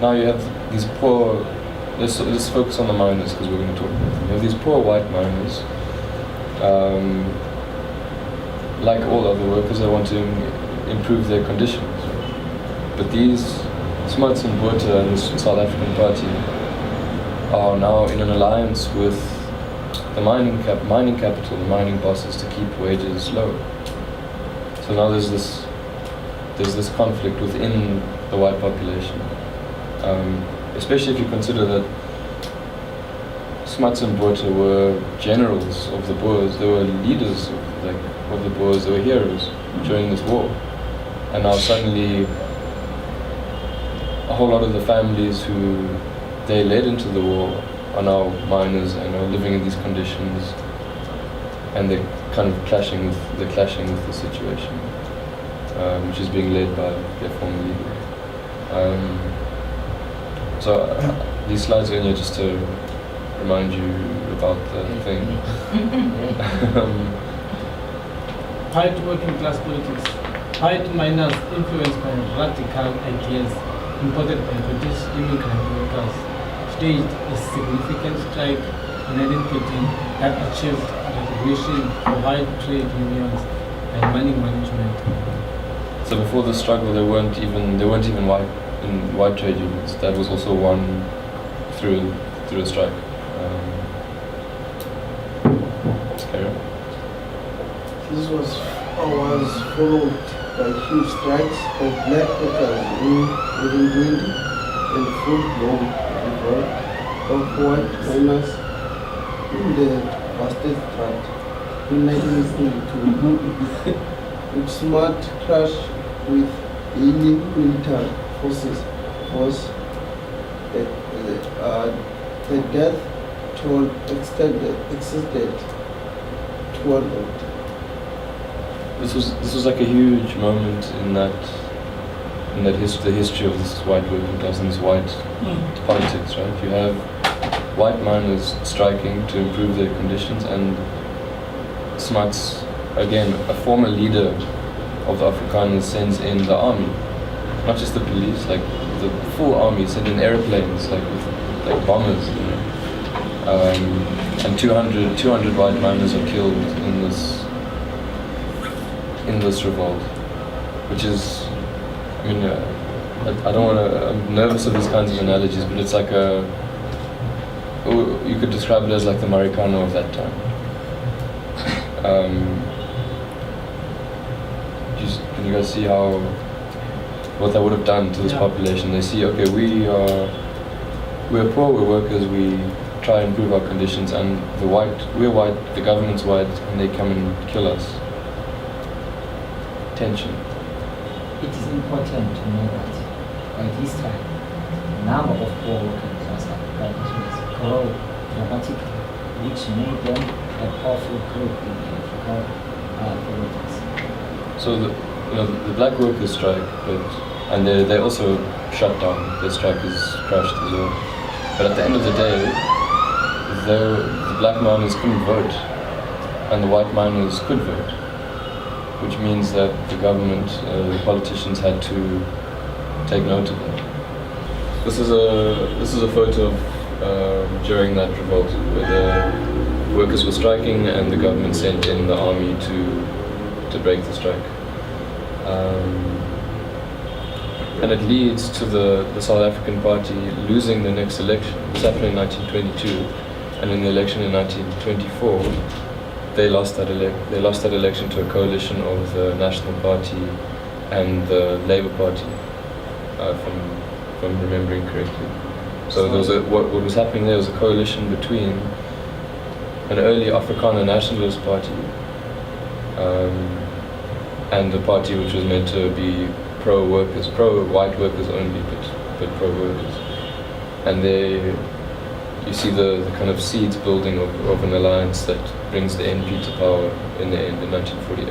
now you have these poor. Let's focus on the miners because we're going to talk about them. You have these poor white miners. Like all other workers, they want to improve their conditions. But these Smuts and Botha and the South African Party are now in an alliance with the mining capital, the mining bosses, to keep wages low. So now there's this conflict within the white population, especially if you consider that Smuts and Botha were generals of the Boers. They were leaders of the Boers. They were heroes during this war, and now suddenly a whole lot of the families who they led into the war are now miners and are living in these conditions, and they're kind of clashing with the situation, which is being led by their former leader. These slides are in here just to remind you about the thing. White working class politics. White miners influenced by radical ideas imported by British immigrant workers staged a significant strike in 1913 that achieved recognition for white trade unions and mining management. So before the struggle, there weren't even white trade unions. That was also won through a strike. Let's carry on. This was followed by huge strikes of black workers in 1920 and full-blown revolt of white miners in the Vastestraat in 1922, which smart clash with Indian military forces was the death toll exceeded 12. This was like a huge moment in the history of this white working class and this white politics, right? You have white miners striking to improve their conditions, and Smuts, again, a former leader of the Afrikaners, sends in the army, not just the police, like the full army, send in airplanes, like bombers, you know. And 200 white miners are killed in this revolt, which is, I mean, I don't want to, I'm nervous of these kinds of analogies, but it's like you could describe it as like the Marikana of that time. Can you guys see what that would have done to this population? They see, okay, we're poor, we're workers, we try and improve our conditions, and we're white, the government's white, and they come and kill us. Tension. It is important to know that by this time, the number of poor working class Afrikaners grew dramatically, which made them a powerful group in African politics. So the black workers strike, and they also shut down. Their strike is crashed as well. But at the end of the day, the black miners couldn't vote, and the white miners could vote, which means that the government, the politicians had to take note of that. This is a photo of during that revolt where the workers were striking and the government sent in the army to break the strike. And it leads to the South African Party losing the next election. This happened in 1922, and in the election in 1924, they lost that election to a coalition of the National Party and the Labour Party, from remembering correctly. So there was what was happening there was a coalition between an early Afrikaner nationalist party and the party which was meant to be pro-workers, pro-white workers only, but pro-workers. And you see the kind of seeds building of an alliance that brings the NP to power in the end in 1948.